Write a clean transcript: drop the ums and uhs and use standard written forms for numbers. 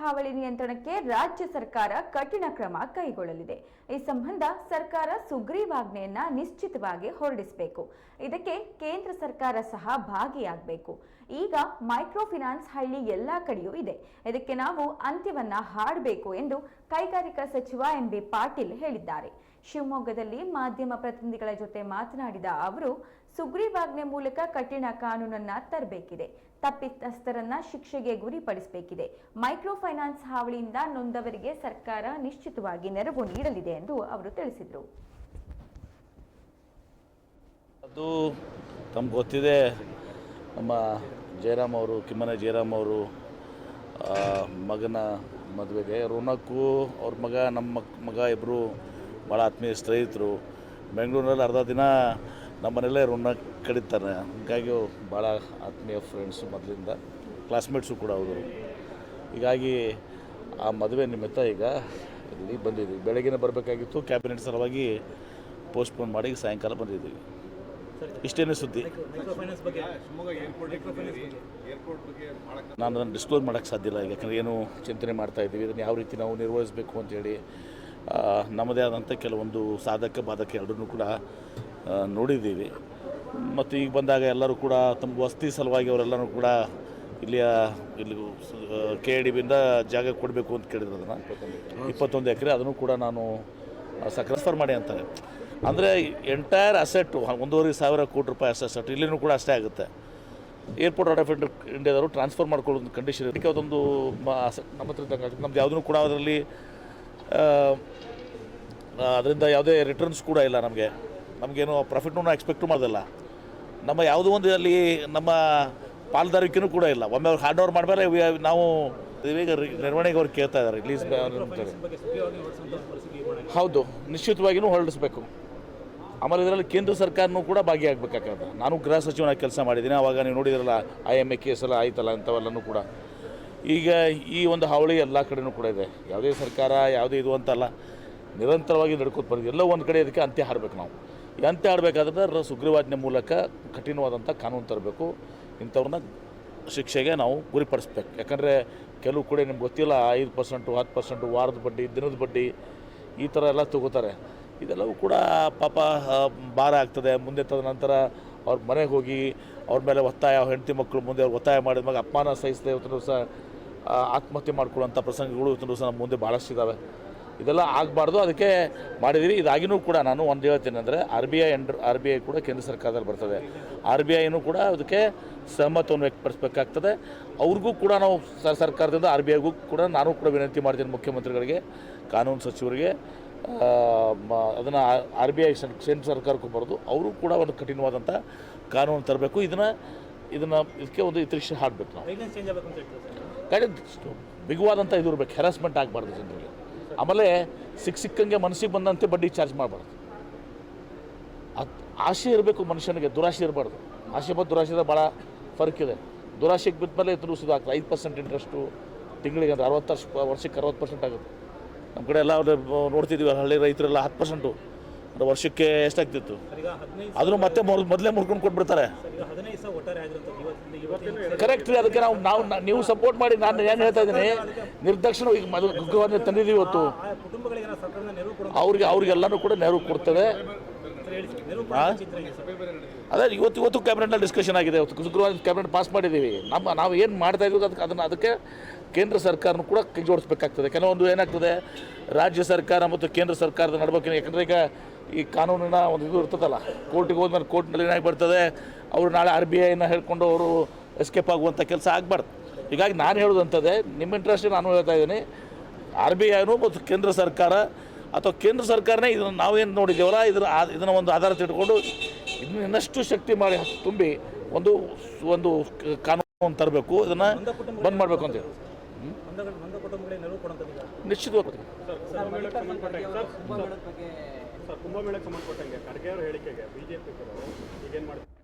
ಹಾವಳಿ ನಿಯಂತ್ರಣಕ್ಕೆ ರಾಜ್ಯ ಸರ್ಕಾರ ಕಠಿಣ ಕ್ರಮ ಕೈಗೊಳ್ಳಲಿದೆ. ಈ ಸಂಬಂಧ ಸರ್ಕಾರ ಸುಗ್ರೀವಾಜ್ಞೆಯನ್ನ ನಿಶ್ಚಿತವಾಗಿ ಹೊರಡಿಸಬೇಕು. ಇದಕ್ಕೆ ಕೇಂದ್ರ ಸರ್ಕಾರ ಸಹ ಭಾಗಿಯಾಗಬೇಕು. ಈಗ ಮೈಕ್ರೋ ಫೈನಾನ್ಸ್ ಹಳ್ಳಿ ಎಲ್ಲಾ ಕಡೆಯೂ ಇದೆ. ಇದಕ್ಕೆ ನಾವು ಅಂತ್ಯವನ್ನ ಹಾಡಬೇಕು ಎಂದು ಕೈಗಾರಿಕಾ ಸಚಿವ ಎಂ.ಬಿ. ಪಾಟೀಲ್ ಹೇಳಿದ್ದಾರೆ. ಶಿವಮೊಗ್ಗದಲ್ಲಿ ಮಾಧ್ಯಮ ಪ್ರತಿನಿಧಿಗಳ ಜೊತೆ ಮಾತನಾಡಿದ ಅವರು, ಸುಗ್ರೀವಾಜ್ಞೆ ಮೂಲಕ ಕಠಿಣ ಕಾನೂನನ್ನ ತರಬೇಕಿದೆ. ತಪ್ಪಿತಸ್ಥರನ್ನ ಶಿಕ್ಷೆಗೆ ಗುರಿಪಡಿಸಬೇಕಿದೆ. ಮೈಕ್ರೋ ಫೈನಾನ್ಸ್ ಹಾವಳಿಯಿಂದ ನೊಂದವರಿಗೆ ಸರ್ಕಾರ ನಿಶ್ಚಿತವಾಗಿ ನೆರವು ನೀಡಲಿದೆ ಎಂದು ಅವರು ತಿಳಿಸಿದರು. ಅದು ತಮ್ಗೆ ಗೊತ್ತಿದೆ, ನಮ್ಮ ಜಯರಾಮ್ ಅವರು, ಕಿಮ್ಮನೆ ಜಯರಾಮ್ ಅವರು ಮಗನ ಮದುವೆಗೆ ರೋನಕ್ಕು ಅವ್ರ ಮಗ, ನಮ್ಮ ಮಗ ಇಬ್ಬರು ಭಾಳ ಆತ್ಮೀಯ ಸ್ನೇಹಿತರು. ಬೆಂಗಳೂರಿನಲ್ಲಿ ಅರ್ಧ ದಿನ ನಮ್ಮ ಮನೆಯಲ್ಲೇ ರೋನಕ್ ಕಡಿತಾರೆ. ಹೀಗಾಗಿ ಭಾಳ ಆತ್ಮೀಯ ಫ್ರೆಂಡ್ಸು, ಮೊದಲಿಂದ ಕ್ಲಾಸ್ಮೇಟ್ಸು ಕೂಡ ಅವರು. ಹೀಗಾಗಿ ಆ ಮದುವೆ ನಿಮಿತ್ತ ಈಗ ಇಲ್ಲಿ ಬಂದಿದ್ದೀವಿ. ಬೆಳಗ್ಗೆನೇ ಬರಬೇಕಾಗಿತ್ತು, ಕ್ಯಾಬಿನೆಟ್ ಸಲುವಾಗಿ ಪೋಸ್ಟ್ಪೋನ್ ಮಾಡಿ ಸಾಯಂಕಾಲ ಬಂದಿದ್ದೀವಿ. ಇಷ್ಟೇನೇ ಸುದ್ದಿ. ನಾನು ಅದನ್ನು ಡಿಸ್ಕ್ಲೋಸ್ ಮಾಡೋಕ್ಕೆ ಸಾಧ್ಯ ಇಲ್ಲ, ಯಾಕಂದರೆ ಏನು ಚಿಂತನೆ ಮಾಡ್ತಾಯಿದ್ದೀವಿ, ಇದನ್ನು ಯಾವ ರೀತಿ ನಾವು ನಿರ್ವಹಿಸಬೇಕು ಅಂತೇಳಿ. ನಮ್ಮದೇ ಆದಂಥ ಕೆಲವೊಂದು ಸಾಧಕ ಬಾಧಕ ಎರಡನ್ನೂ ಕೂಡ ನೋಡಿದ್ದೀವಿ. ಮತ್ತು ಈಗ ಬಂದಾಗ ಎಲ್ಲರೂ ಕೂಡ ತಮ್ಮ ವಸತಿ ಸಲುವಾಗಿ ಅವರೆಲ್ಲರೂ ಕೂಡ ಇಲ್ಲಿ KIDBಯಿಂದ ಜಾಗ ಕೊಡಬೇಕು ಅಂತ ಕೇಳಿದ್ರು. ಅದನ್ನು 21 ಎಕರೆ ಅದನ್ನು ಕೂಡ ನಾನು ಟ್ರಾನ್ಸ್ಫರ್ ಮಾಡಿ ಅಂತಾರೆ. ಅಂದರೆ ಎಂಟೈರ್ ಅಸೆಟ್ಟು 1,500 ಕೋಟಿ ರೂಪಾಯಿ ಅಸೆಟ್ ಇಲ್ಲಿನೂ ಕೂಡ ಅಷ್ಟೇ ಆಗುತ್ತೆ. ಏರ್ಪೋರ್ಟ್ ಅಥಾರಿಟಿ ಆಫ್ ಇಂಡಿಯಾದವರು ಟ್ರಾನ್ಸ್ಫರ್ ಮಾಡ್ಕೊಳ್ಳೋದು ಕಂಡೀಷನ್ ಇದಕ್ಕೆ ಅದೊಂದು ನಮ್ಮ ಹತ್ರ ಇದ್ದಂಗೆ ಆಗುತ್ತೆ. ನಮ್ದು ಯಾವುದೂ ಕೂಡ ಅದರಿಂದ ಯಾವುದೇ ರಿಟರ್ನ್ಸ್ ಕೂಡ ಇಲ್ಲ. ನಮಗೇನು ಪ್ರಾಫಿಟ್ನೂ ಎಕ್ಸ್ಪೆಕ್ಟು ಮಾಡೋದಿಲ್ಲ. ನಮ್ಮ ಯಾವುದೋ ಒಂದು ಅಲ್ಲಿ ನಮ್ಮ ಪಾಲ್ದಾರಿಕೆನೂ ಕೂಡ ಇಲ್ಲ. ಒಮ್ಮೆ ಅವ್ರು ಹ್ಯಾಂಡ್ ಓವರ್ ಮಾಡಬೇರೆ ನಾವು ಈಗ ನಿರ್ವಹಣೆಗೆ ಅವ್ರು ಕೇಳ್ತಾ ಇದ್ದಾರೆ ರಿಲೀಸ್ ಅಂತೇಳಿ. ಹೌದು, ನಿಶ್ಚಿತವಾಗಿಯೂ ಹೊರಡಿಸ್ಬೇಕು. ಆಮೇಲೆ ಇದರಲ್ಲಿ ಕೇಂದ್ರ ಸರ್ಕಾರನೂ ಕೂಡ ಭಾಗಿಯಾಗಬೇಕಾಗ್ತದೆ. ನಾನು ಗೃಹ ಸಚಿವನಾಗಿ ಕೆಲಸ ಮಾಡಿದ್ದೀನಿ. ಆವಾಗ ನೀವು ನೋಡಿದ್ರಲ್ಲ, IMA ಕೇಸ್ ಎಲ್ಲ ಆಯ್ತಲ್ಲ, ಅಂಥವೆಲ್ಲನೂ ಕೂಡ. ಈಗ ಈ ಒಂದು ಹಾವಳಿ ಎಲ್ಲ ಕಡೆಯೂ ಕೂಡ ಇದೆ. ಯಾವುದೇ ಸರ್ಕಾರ ಯಾವುದೇ ಇದು ಅಂತಲ್ಲ, ನಿರಂತರವಾಗಿ ನಡ್ಕೊತ ಬಂದಿದೆ. ಎಲ್ಲೋ ಒಂದು ಕಡೆ ಇದಕ್ಕೆ ಅಂತ್ಯ ಹಾಡಬೇಕು. ನಾವು ಈ ಅಂತ್ಯ ಹಾಡಬೇಕಾದ್ರೆ ಸುಗ್ರೀವಾಜ್ಞೆ ಮೂಲಕ ಕಠಿಣವಾದಂಥ ಕಾನೂನು ತರಬೇಕು. ಇಂಥವ್ರನ್ನ ಶಿಕ್ಷೆಗೆ ನಾವು ಗುರಿಪಡಿಸ್ಬೇಕು. ಯಾಕಂದರೆ ಕೆಲವು ಕೂಡ ನಿಮ್ಗೆ ಗೊತ್ತಿಲ್ಲ, 5%, 10%, ವಾರದ ಬಡ್ಡಿ, ದಿನದ ಬಡ್ಡಿ, ಈ ಥರ ಎಲ್ಲ ತಗೋತಾರೆ. ಇದೆಲ್ಲವೂ ಕೂಡ ಪಾಪ ಭಾರ ಆಗ್ತದೆ. ಮುಂದೆ ತದನಂತರ ಅವ್ರ ಮನೆಗೆ ಹೋಗಿ ಅವ್ರ ಮೇಲೆ ಒತ್ತಾಯ, ಹೆಂಡತಿ ಮಕ್ಕಳು ಮುಂದೆ ಅವ್ರು ಒತ್ತಾಯ ಮಾಡಿದ ಮಗ ಅಪಮಾನ ಸಹಿಸದೆ ಇವತ್ತಿನ ದಿವಸ ಆತ್ಮಹತ್ಯೆ ಮಾಡ್ಕೊಳ್ಳೋಂಥ ಪ್ರಸಂಗಗಳು ಇವತ್ತಿನ ದಿವಸ ನಮ್ಮ ಮುಂದೆ ಭಾಳಷ್ಟು ಇದ್ದಾವೆ. ಇದೆಲ್ಲ ಆಗಬಾರ್ದು, ಅದಕ್ಕೆ ಮಾಡಿದ್ದೀವಿ. ಇದಾಗಿನೂ ಕೂಡ ನಾನು ಒಂದು ಹೇಳ್ತೀನಿ ಅಂದರೆ, RBI ಕೂಡ ಕೇಂದ್ರ ಸರ್ಕಾರದಲ್ಲಿ ಬರ್ತದೆ. RBIನೂ ಕೂಡ ಅದಕ್ಕೆ ಸಹಮತವನ್ನು ವ್ಯಕ್ತಪಡಿಸಬೇಕಾಗ್ತದೆ. ಅವ್ರಿಗೂ ಕೂಡ ನಾವು ಸರ್ಕಾರದಿಂದ RBIಗೂ ಕೂಡ ನಾನು ಕೂಡ ವಿನಂತಿ ಮಾಡ್ತೀನಿ, ಮುಖ್ಯಮಂತ್ರಿಗಳಿಗೆ, ಕಾನೂನು ಸಚಿವರಿಗೆ, ಅದನ್ನು RBI ಕೇಂದ್ರ ಸರ್ಕಾರಕ್ಕೂ ಬರೋದು, ಅವರು ಕೂಡ ಒಂದು ಕಠಿಣವಾದಂಥ ಕಾನೂನು ತರಬೇಕು. ಇದಕ್ಕೆ ಒಂದು ಇತಿಶ್ಯ ಹಾಡಬೇಕು. ನಾವು ಬಿಗುವಾದಂಥ ಇದು ಇರಬೇಕು, ಹೆರಾಸ್ಮೆಂಟ್ ಆಗಬಾರ್ದು ಜನರಿಗೆ. ಆಮೇಲೆ ಸಿಕ್ಕಂಗೆ ಮನಸ್ಸಿಗೆ ಬಂದಂತೆ ಬಡ್ಡಿ ಚಾರ್ಜ್ ಮಾಡಬಾರ್ದು. ಆಸೆ ಇರಬೇಕು ಮನುಷ್ಯನಿಗೆ, ದುರಾಸೆ ಇರಬಾರ್ದು. ಆಸೆ ಮತ್ತು ದುರಾಸೆದ ಭಾಳ ಫರ್ಕ್ ಇದೆ. ದುರಾಸೆಗೆ ಬಿದ್ದ ಮೇಲೆ ಎದುರಿಸೋದು ಆಗ್ತದೆ. 5% ಇಂಟ್ರೆಸ್ಟು ತಿಂಗಳಿಗೆ, ಅಂದರೆ 60 ವರ್ಷಕ್ಕೆ 60% ಆಗುತ್ತೆ. ನಮ್ಮ ಕಡೆ ಎಲ್ಲ ನೋಡ್ತಿದ್ದೀವಿ, ಹಳ್ಳಿ ರೈತರೆಲ್ಲ 10%, ಅಂದರೆ ವರ್ಷಕ್ಕೆ ಎಷ್ಟಾಗ್ತಿತ್ತು, ಅದನ್ನು ಮತ್ತೆ ಮೊದಲೇ ಮುರ್ಕೊಂಡು ಕೊಟ್ಬಿಡ್ತಾರೆ. ಕರೆಕ್ಟ್ ರೀ. ಅದಕ್ಕೆ ನೀವು ಸಪೋರ್ಟ್ ಮಾಡಿ. ನಾನು ಏನು ಹೇಳ್ತಾ ಇದ್ದೀನಿ, ನಿರ್ದಾಕ್ಷಿಣ ಈಗ ಉಗ್ರವಾದ ತಂದಿದ್ದೀವಿ ಇವತ್ತು, ಅವ್ರಿಗೆಲ್ಲನೂ ಕೂಡ ನೆರವು ಕೊಡ್ತದೆ. ಅದೇ ಇವತ್ತು ಕ್ಯಾಬಿನೆಟ್ನಲ್ಲಿ ಡಿಸ್ಕಷನ್ ಆಗಿದೆ. ಉಗ್ರವಾದ ಕ್ಯಾಬಿನೆಟ್ ಪಾಸ್ ಮಾಡಿದ್ದೀವಿ. ನಾವು ಏನು ಮಾಡ್ತಾ ಇದ್ದೀವಿ ಅದಕ್ಕೆ ಕೇಂದ್ರ ಸರ್ಕಾರನೂ ಕೂಡ ಕೈ ಜೋಡಿಸ್ಬೇಕಾಗ್ತದೆ. ಕೆಲವೊಂದು ಏನಾಗ್ತದೆ, ರಾಜ್ಯ ಸರ್ಕಾರ ಮತ್ತು ಕೇಂದ್ರ ಸರ್ಕಾರದ ನಡ್ಬೇಕು. ಯಾಕಂದರೆ ಈಗ ಈ ಕಾನೂನಿನ ಒಂದು ಇದು ಇರ್ತದಲ್ಲ, ಕೋರ್ಟಿಗೆ ಹೋದ್ಮೇಲೆ ಕೋರ್ಟ್ನಲ್ಲಿ ಏನಾಗಿ ಬರ್ತದೆ, ಅವರು ನಾಳೆ RBIನ ಹೇಳ್ಕೊಂಡು ಅವರು ಎಸ್ಕೇಪ್ ಆಗುವಂಥ ಕೆಲಸ ಆಗಬಾರ್ದು. ಹೀಗಾಗಿ ನಾನು ಹೇಳೋದಂಥದ್ದೇ, ನಿಮ್ಮ ಇಂಟ್ರೆಸ್ಟಿಗೆ ನಾನು ಹೇಳ್ತಾ ಇದ್ದೀನಿ, RBIನೂ ಮತ್ತು ಕೇಂದ್ರ ಸರ್ಕಾರ, ಅಥವಾ ಕೇಂದ್ರ ಸರ್ಕಾರನೇ ಇದನ್ನು ನಾವೇನು ನೋಡಿದ್ದೇವಲ್ಲ, ಇದನ್ನು ಒಂದು ಆಧಾರ ತಿಳ್ಕೊಂಡು ಇನ್ನಷ್ಟು ಶಕ್ತಿ ಮಾಡಿ ತುಂಬಿ ಒಂದು ಕಾನೂನು ತರಬೇಕು. ಇದನ್ನು ಬಂದ್ ಮಾಡಬೇಕು ಅಂತೇಳಿ ನಿಶ್ಚಿತವಾಗಿ. ಕುಂಭಮೇಳಕ್ಕೆ ಸಂಬಂಧಪಟ್ಟಂಗೆ ಖರ್ಗೆ ಅವರ ಹೇಳಿಕೆಗೆ BJP ಈಗೇನು ಮಾಡ್ತಾರೆ?